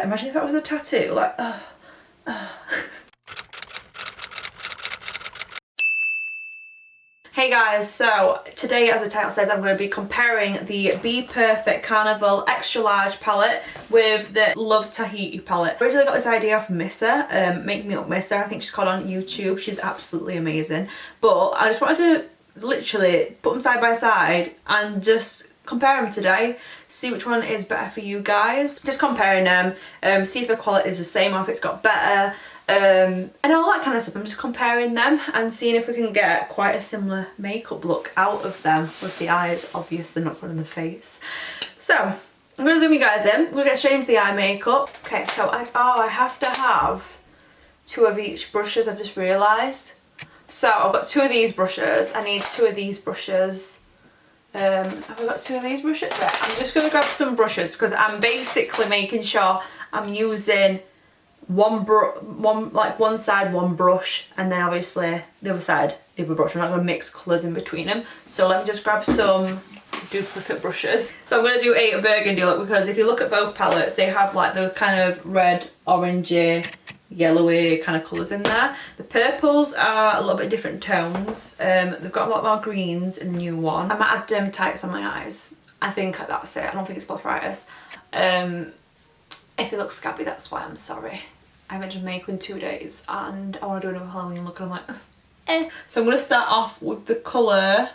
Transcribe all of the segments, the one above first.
Imagine if that was a tattoo, like, Hey guys, so today, as the title says, I'm going to be comparing the Bperfect Carnival Extra Large palette with the Love Tahiti palette. I originally got this idea from Missa, Makemeupmissa, I think she's called on YouTube. She's absolutely amazing. But I just wanted to literally put them side by side and just compare them today, see which one is better for you guys. Just comparing them, see if the quality is the same or if it's got better. And all that kind of stuff. I'm just comparing them and seeing if we can get quite a similar makeup look out of them with the eyes obviously not put in the face. So I'm going to zoom you guys in. We're going to get straight into the eye makeup. Okay, so I have to have 2 of each brushes, I've just realised. So I've got 2 of these brushes. I need 2 of these brushes. Have I got 2 of these brushes? Right, I'm just going to grab some brushes because I'm basically making sure I'm using one side one brush, and then obviously the other side the other brush. I'm not going to mix colours in between them, so let me just grab some duplicate brushes. So I'm going to do a burgundy look because if you look at both palettes they have like those kind of red, orangey, yellowy kind of colours in there. The purples are a little bit different tones. They've got a lot more greens in the new one. I might have dermatitis on my eyes. I think that's it. I don't think it's blepharitis. If they look scabby, that's why. I'm sorry. I haven't done makeup in 2 days and I want to do another Halloween look and I'm like, eh. So I'm going to start off with the colour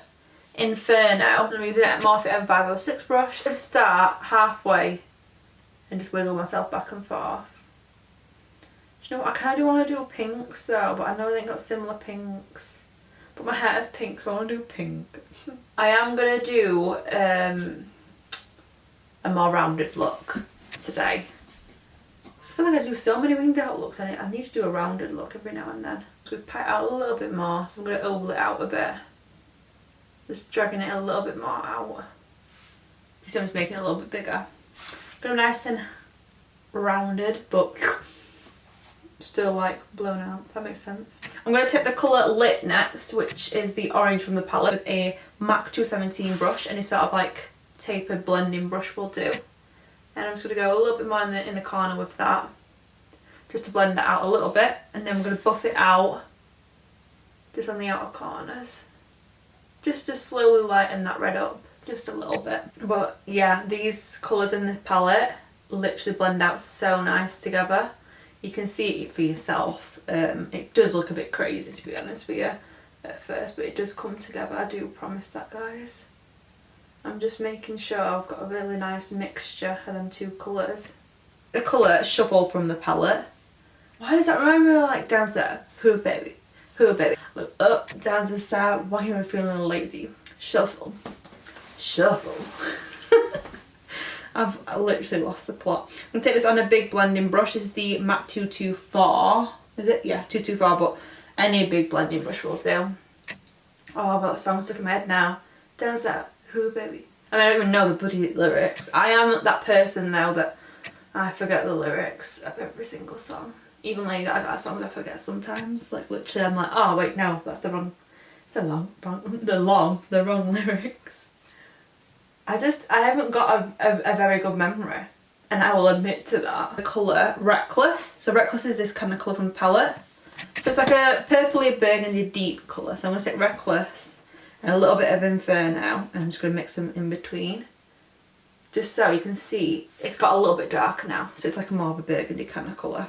Inferno. I'm using it Morphe M506 brush. Just start halfway and just wiggle myself back and forth. Do you know what? I kind of do want to do pinks though, but I know they ain't got similar pinks. But my hair is pink, so I want to do pink. I am going to do a more rounded look today. I feel like I do so many winged out looks and I need to do a rounded look every now and then. So we pat it out a little bit more, so I'm going to oval it out a bit. Just dragging it a little bit more out. So I'm just making it a little bit bigger. Got them nice and rounded, but still like blown out, if that makes sense. I'm going to take the colour Lit next, which is the orange from the palette, with a MAC 217 brush. Any sort of like tapered blending brush will do. And I'm just going to go a little bit more in the corner with that, just to blend it out a little bit, and then I'm going to buff it out just on the outer corners, just to slowly lighten that red up just a little bit. But yeah, these colours in the palette literally blend out so nice together. You can see it for yourself. It does look a bit crazy, to be honest with you, at first, but it does come together. I do promise that, guys. I'm just making sure I've got a really nice mixture of them 2 colours. The colour Shuffle from the palette. Why does that remind me of like Down There? Who baby? Who baby? Look up, down to the side, why am I feeling a little lazy? Shuffle. Shuffle. I literally lost the plot. I'm going to take this on a big blending brush. This is the MAC 224. Is it? Yeah, 224, but any big blending brush will do. Oh, but that song's stuck in my head now. Down There. Who baby? And I don't even know the bloody lyrics. I am that person now that I forget the lyrics of every single song. Even like I got songs I forget sometimes. Like literally I'm like, oh wait, no, that's the wrong, the wrong lyrics. I haven't got a very good memory, and I will admit to that. The colour Reckless. So Reckless is this kind of colour from the palette. So it's like a purpley burgundy deep colour. So I'm going to take Reckless and a little bit of Inferno, and I'm just going to mix them in between, just so you can see it's got a little bit darker now, so it's like a more of a burgundy kind of colour,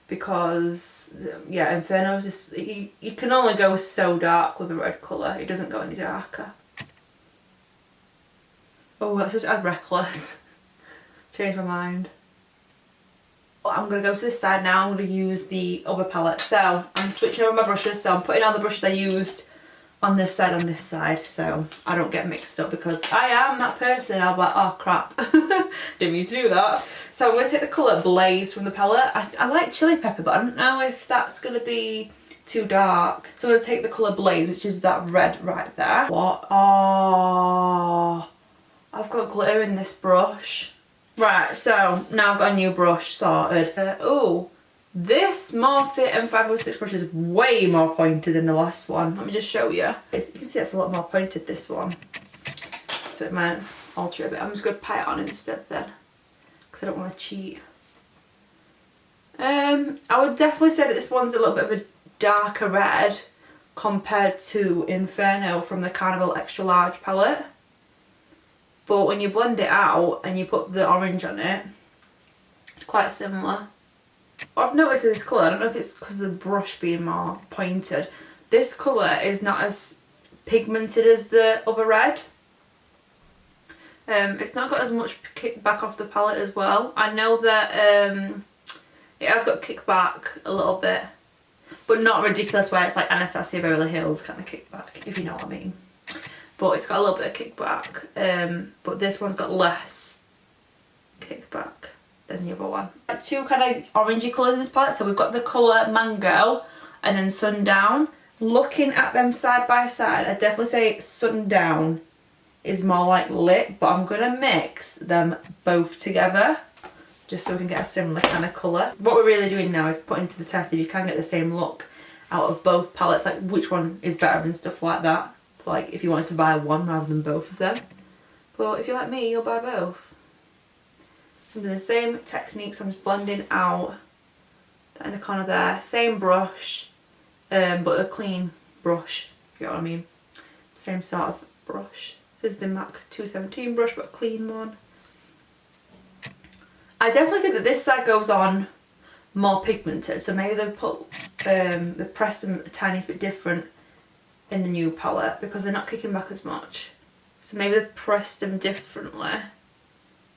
because yeah, Inferno is just, you can only go so dark with a red colour, it doesn't go any darker. Oh, let's just add Reckless. Change my mind. I'm going to go to this side now. I'm going to use the other palette, so I'm switching over my brushes, so I'm putting all the brushes I used on this side, so I don't get mixed up, because I am that person. I'll be like, oh crap, didn't mean to do that. So I'm going to take the colour Blaze from the palette. I like Chili Pepper, but I don't know if that's going to be too dark. So I'm going to take the colour Blaze, which is that red right there. What? Oh, I've got glitter in this brush. Right, so now I've got a new brush sorted. Oh, this Morphe M506 brush is way more pointed than the last one. Let me just show you. You can see it's a lot more pointed, this one. So it might alter a bit. I'm just going to pat it on instead then, because I don't want to cheat. I would definitely say that this one's a little bit of a darker red compared to Inferno from the Carnival Extra Large palette. But when you blend it out and you put the orange on it, it's quite similar. What I've noticed with this colour, I don't know if it's because of the brush being more pointed, this colour is not as pigmented as the other red. It's not got as much kickback off the palette as well. I know that it has got kickback a little bit, but not ridiculous where it's like Anastasia Beverly Hills kind of kickback, if you know what I mean. But it's got a little bit of kickback, but this one's got less kickback than the other one. Got two kind of orangey colours in this palette, so we've got the colour Mango and then Sundown. Looking at them side by side, I'd definitely say Sundown is more like lit, but I'm going to mix them both together just so we can get a similar kind of colour. What we're really doing now is putting to the test if you can get the same look out of both palettes, like which one is better and stuff like that. Like if you wanted to buy one rather than both of them. But if you're like me, you'll buy both. I'm doing the same technique, so I'm just blending out that inner corner there. Same brush, but a clean brush, if you know what I mean. Same sort of brush. This is the MAC 217 brush, but a clean one. I definitely think that this side goes on more pigmented, so maybe they've pressed them a tiny bit different in the new palette because they're not kicking back as much. So maybe they've pressed them differently.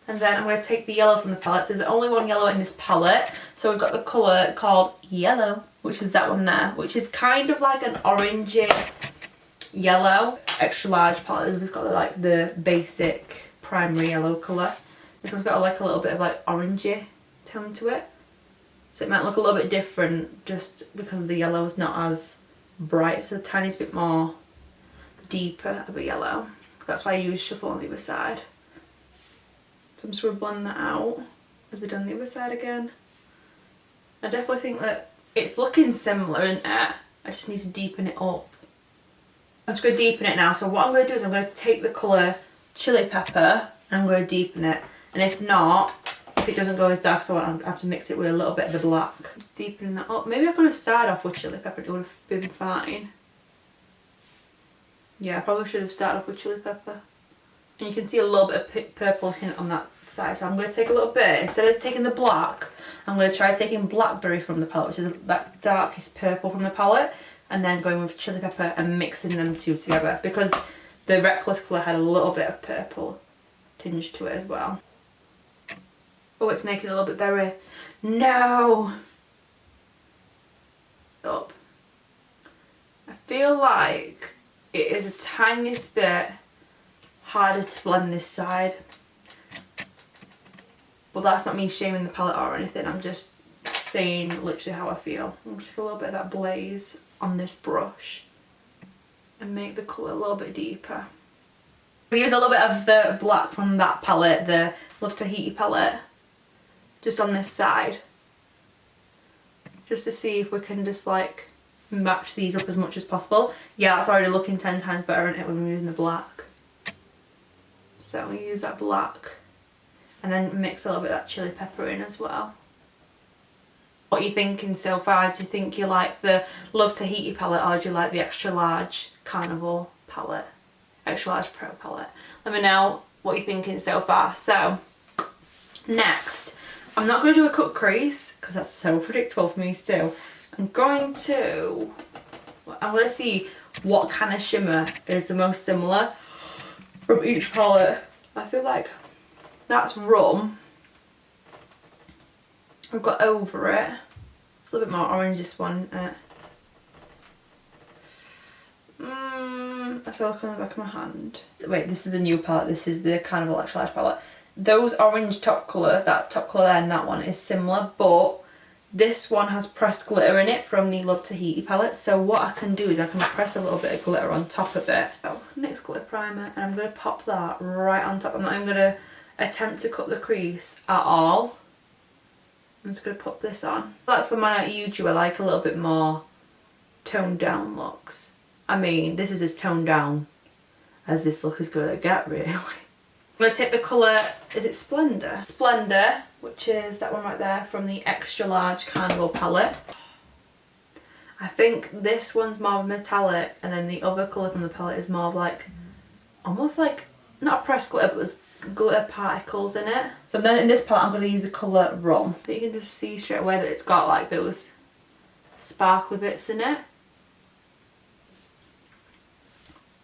And then I'm going to take the yellow from the palette. So there's only one yellow in this palette. So we've got the colour called Yellow, which is that one there, which is kind of like an orangey yellow. Extra large palette. We've got like the basic primary yellow colour. This one's got like a little bit of like orangey tone to it. So it might look a little bit different just because the yellow is not as bright. It's a tiny bit more deeper of a yellow. That's why I use shuffle on the other side. So I'm just going to blend that out as we've done the other side again. I definitely think that it's looking similar, isn't it? I just need to deepen it up. I'm just going to deepen it now. So what I'm going to do is I'm going to take the colour Chili Pepper and I'm going to deepen it. And if not, if it doesn't go as dark as I want, I have to mix it with a little bit of the black. Deepening that up. Maybe I could have started off with Chili Pepper, it would have been fine. Yeah, I probably should have started off with Chili Pepper. And you can see a little bit of purple hint on that side. So I'm going to take a little bit, instead of taking the black, I'm going to try taking Blackberry from the palette, which is that darkest purple from the palette, and then going with Chili Pepper and mixing them two together. Because the Reckless colour had a little bit of purple tinge to it as well. Oh, it's making it a little bit berry. No! Up. I feel like it is a tiniest bit harder to blend this side. But that's not me shaming the palette or anything, I'm just saying literally how I feel. I'm just take a little bit of that blaze on this brush and make the colour a little bit deeper. We use a little bit of the black from that palette, the Love Tahiti palette, just on this side. Just to see if we can just like match these up as much as possible. Yeah, that's already looking 10 times better, isn't it, when we're using the black. So we use that black and then mix a little bit of that Chili Pepper in as well. What are you thinking so far? Do you think you like the Love Tahiti palette or do you like the Extra Large Carnival palette? Extra Large Pro palette. Let me know what you're thinking so far. So, next, I'm not going to do a cut crease because that's so predictable for me too. I'm going to see what kind of shimmer is the most similar from each palette. I feel like that's Rum. I've got Over It. It's a little bit more orange, this one. Let's have a look on the back of my hand. Wait, this is the new palette. This is the Carnival Extra Large palette. Those orange top colour, that top colour there and that one is similar, but this one has pressed glitter in it from the Love Tahiti palette. So what I can do is I can press a little bit of glitter on top of it. Oh, NYX glitter primer, and I'm going to pop that right on top. I'm not even going to attempt to cut the crease at all. I'm just going to pop this on. Like for my YouTube, I like a little bit more toned down looks. I mean, this is as toned down as this look is going to get, really. going to take the colour, is it Splendor? Splendor, which is that one right there from the Extra Large Carnival palette. I think this one's more metallic, and then the other colour from the palette is more of like, almost like, not a pressed glitter, but there's glitter particles in it. So then in this palette I'm going to use the colour Rum. But you can just see straight away that it's got like those sparkly bits in it.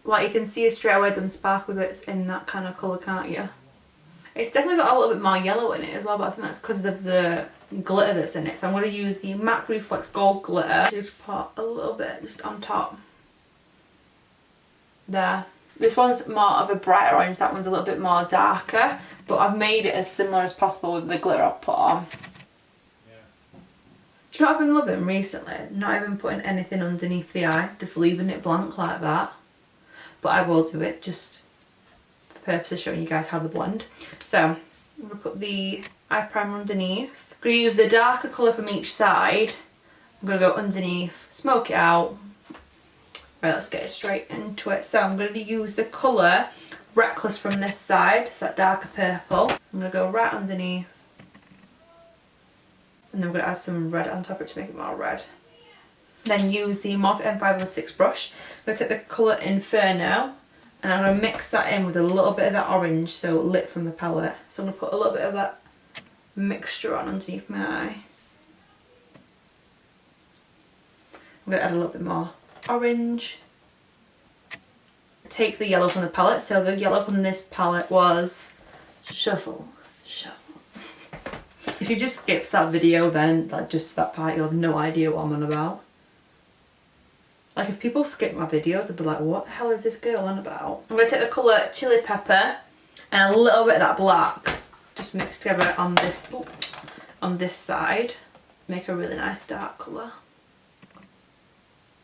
Like you can see straight away them sparkly bits in that kind of colour, can't you? It's definitely got a little bit more yellow in it as well, but I think that's because of the glitter that's in it. So I'm going to use the Matte Reflex Gold glitter. Just put a little bit just on top. There. This one's more of a brighter orange, that one's a little bit more darker, but I've made it as similar as possible with the glitter I've put on. Do you know what I've been loving recently? Not even putting anything underneath the eye, just leaving it blank like that. But I will do it just for the purpose of showing you guys how to blend. So I'm going to put the eye primer underneath. I'm going to use the darker colour from each side. I'm going to go underneath, smoke it out. Right, let's get straight into it. So I'm going to use the colour Reckless from this side, it's that darker purple. I'm going to go right underneath. And then we're going to add some red on top of it to make it more red. Then use the Morphe M506 brush. I'm going to take the colour Inferno and I'm going to mix that in with a little bit of that orange, so lit from the palette. So I'm going to put a little bit of that mixture on underneath my eye. I'm going to add a little bit more orange. Take the yellow from the palette. So the yellow from this palette was Shuffle. If you just skipped that video, then like just that part, you'll have no idea what I'm on about. Like if people skip my videos, they'll be like, what the hell is this girl on about? I'm going to take the colour Chili Pepper and a little bit of that black, just mixed together on this side. Make a really nice dark colour.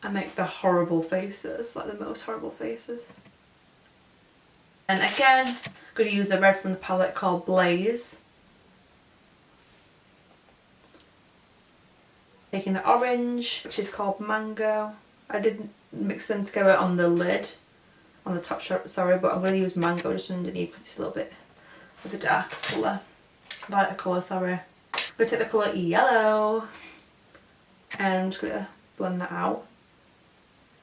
And make the horrible faces, like the most horrible faces. And again, I'm going to use the red from the palette called Blaze. Taking the orange, which is called Mango. I didn't mix them together on the lid, on the top, sorry, but I'm going to use Mango just underneath because it's a little bit of a dark colour, lighter colour, sorry. I'm going to take the colour Yellow and I'm just going to blend that out.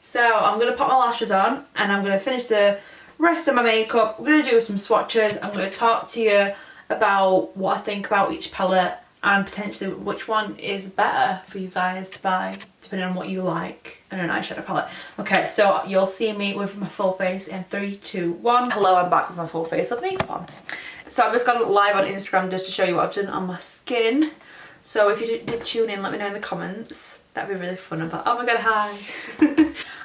So I'm going to put my lashes on and I'm going to finish the rest of my makeup. We're going to do some swatches. I'm going to talk to you about what I think about each palette and potentially which one is better for you guys to buy depending on what you like in an eyeshadow palette. Okay, so you'll see me with my full face in 3, 2, 1. Hello, I'm back with my full face of makeup on. So I've just gone live on Instagram just to show you what I've done on my skin. So if you did tune in, let me know in the comments. That'd be really fun. I'm like, oh my god, hi.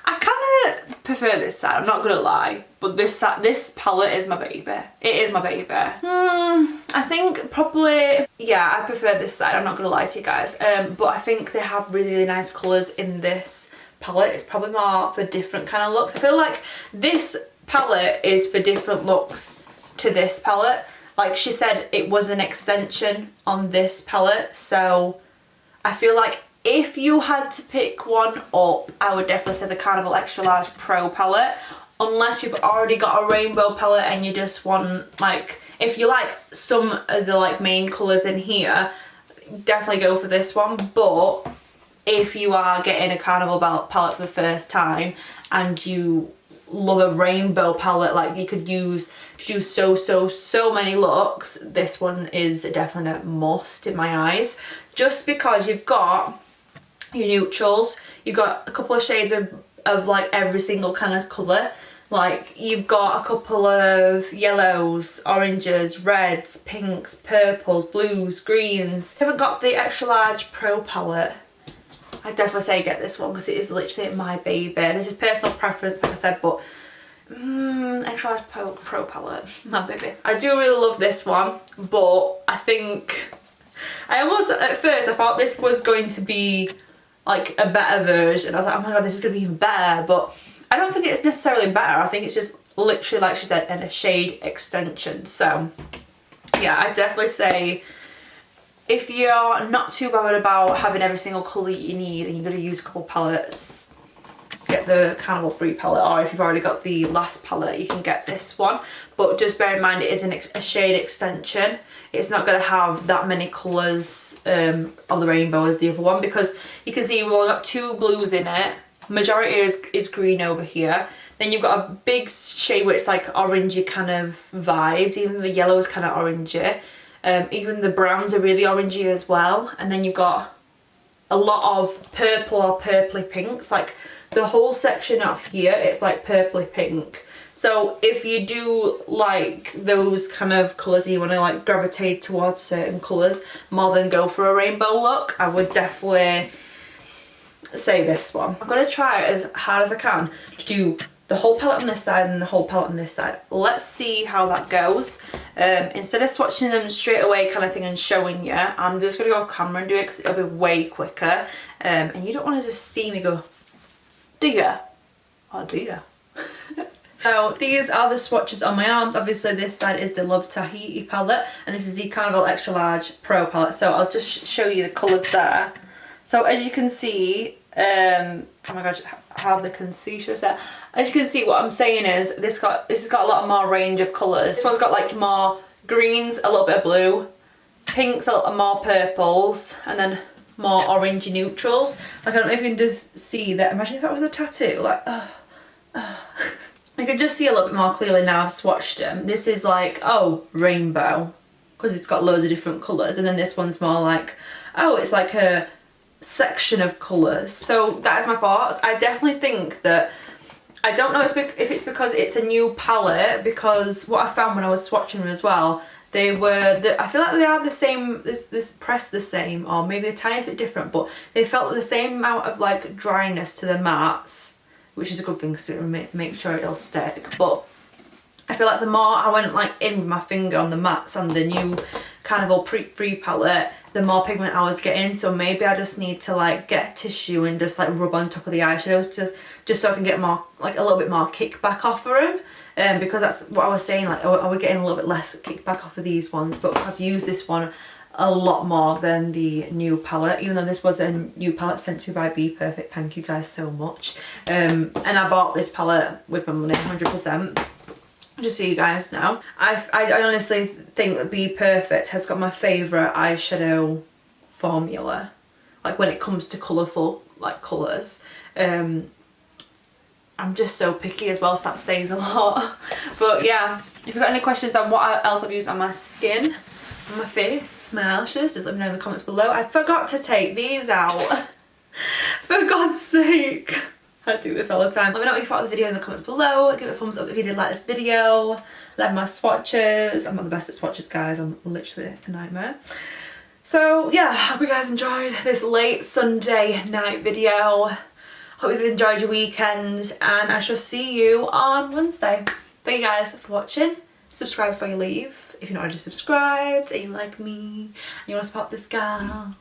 I kind of prefer this side, I'm not gonna lie, but this palette is my baby. It is my baby. I think probably, yeah, I prefer this side, I'm not gonna lie to you guys. But I think they have really, really nice colours in this palette. It's probably more for different kind of looks. I feel like this palette is for different looks to this palette. Like she said, it was an extension on this palette, so I feel like if you had to pick one up, I would definitely say the Carnival Extra Large Pro palette. Unless you've already got a rainbow palette and you just want, like, if you like some of the like main colours in here, definitely go for this one. But if you are getting a Carnival palette for the first time and you love a rainbow palette, like you could use so many looks, this one is definitely a must in my eyes. Just because you've got your neutrals, you've got a couple of shades of like every single kind of colour. Like you've got a couple of yellows, oranges, reds, pinks, purples, blues, greens. If you haven't got the Extra Large Pro palette, I'd definitely say get this one because it is literally my baby. This is personal preference, like I said, but Extra Large Pro palette, my baby. I do really love this one, but I think I almost, at first I thought this was going to be like a better version. I was like, oh my god, this is going to be even better, but I don't think it's necessarily better. I think it's just literally, like she said, a shade extension. So yeah, I'd definitely say if you're not too bothered about having every single colour you need and you're going to use a couple palettes, get get the Carnival free palette, or if you've already got the last palette, you can get this one. But just bear in mind it is a shade extension. It's not going to have that many colours of the rainbow as the other one, because you can see we've only got 2 blues in it. Majority is green over here. Then you've got a big shade where it's like orangey kind of vibes. Even the yellow is kind of orangey. Even the browns are really orangey as well. And then you've got a lot of purple or purpley pinks. Like the whole section up here, it's like purpley pink. So if you do like those kind of colours and you want to like gravitate towards certain colours more than go for a rainbow look, I would definitely say this one. I'm going to try as hard as I can to do the whole palette on this side and the whole palette on this side. Let's see how that goes. Instead of swatching them straight away kind of thing and showing you, I'm just going to go off camera and do it because it'll be way quicker. And you don't want to just see me go, do ya? Or do ya? So these are the swatches on my arms. Obviously this side is the Love Tahiti palette and this is the Carnival Extra Large Pro palette. So I'll just show you the colours there. So as you can see, oh my gosh, how they can see, should I say? As you can see, what I'm saying is this has got a lot more range of colours. This one's got like more greens, a little bit of blue, pinks, a lot more purples, and then more orangey neutrals. Like I don't know if you can just see that. Imagine if that was a tattoo. Like, I can just see a little bit more clearly now I've swatched them. This is like, oh, rainbow, because it's got loads of different colours. And then this one's more like, oh, it's like a section of colours. So that is my thoughts. I definitely think that, I don't know if it's because it's a new palette, because what I found when I was swatching them as well, they were, I feel like they are the same, this pressed the same, or maybe a tiny bit different, but they felt the same amount of like dryness to the mattes, which is a good thing because it makes sure it'll stick. But I feel like the more I went like in with my finger on the mattes on the new Carnival free palette, the more pigment I was getting. So maybe I just need to like get a tissue and just like rub on top of the eyeshadows just so I can get more, like a little bit more kickback off of them. Because that's what I was saying, like I was getting a little bit less kickback off of these ones, but I've used this one a lot more than the new palette, even though this was a new palette sent to me by Bperfect. Thank you guys so much. And I bought this palette with my money, 100%. Just so you guys know. I honestly think that Bperfect has got my favourite eyeshadow formula. Like when it comes to colourful like colours. I'm just so picky as well, so that says a lot. But yeah, if you've got any questions on what else I've used on my skin, on my face, my eyelashes, just let me know in the comments below. I forgot to take these out. For God's sake. I do this all the time. Let me know what you thought of the video in the comments below. Give it a thumbs up if you did like this video. Love my swatches. I'm not the best at swatches, guys. I'm literally a nightmare. So yeah, hope you guys enjoyed this late Sunday night video. Hope you've enjoyed your weekend, and I shall see you on Wednesday. Thank you guys for watching. Subscribe before you leave if you're not already subscribed and you like me and you want to support this girl.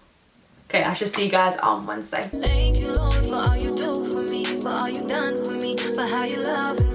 Okay, I shall see you guys on Wednesday. Thank you, Lord, for all you do for me, for all you've done for me, for how you love me.